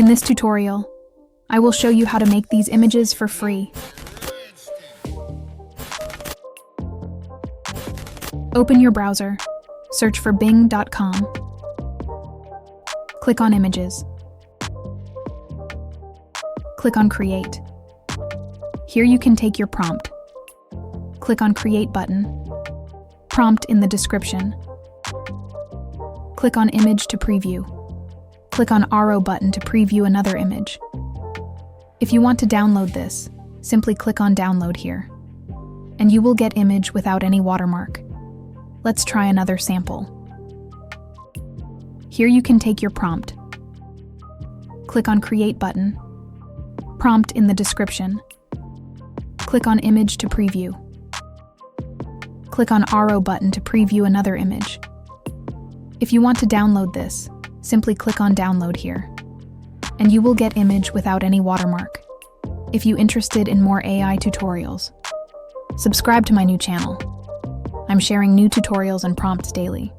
In this tutorial, I will show you how to make these images for free. Open your browser, search for bing.com. Click on Images. Click on Create. Here you can take your prompt. Click on Create button. Prompt in the description. Click on Image to preview. Click on Arrow button to preview another image. If you want to download this, simply click on Download here, and you will get image without any watermark. Let's try another sample. Here you can take your prompt. Click on Create button. Prompt in the description. Click on Image to preview. Click on Arrow button to preview another image. If you want to download this, simply click on Download here, and you will get image without any watermark. If you're interested in more AI tutorials, subscribe to my new channel. I'm sharing new tutorials and prompts daily.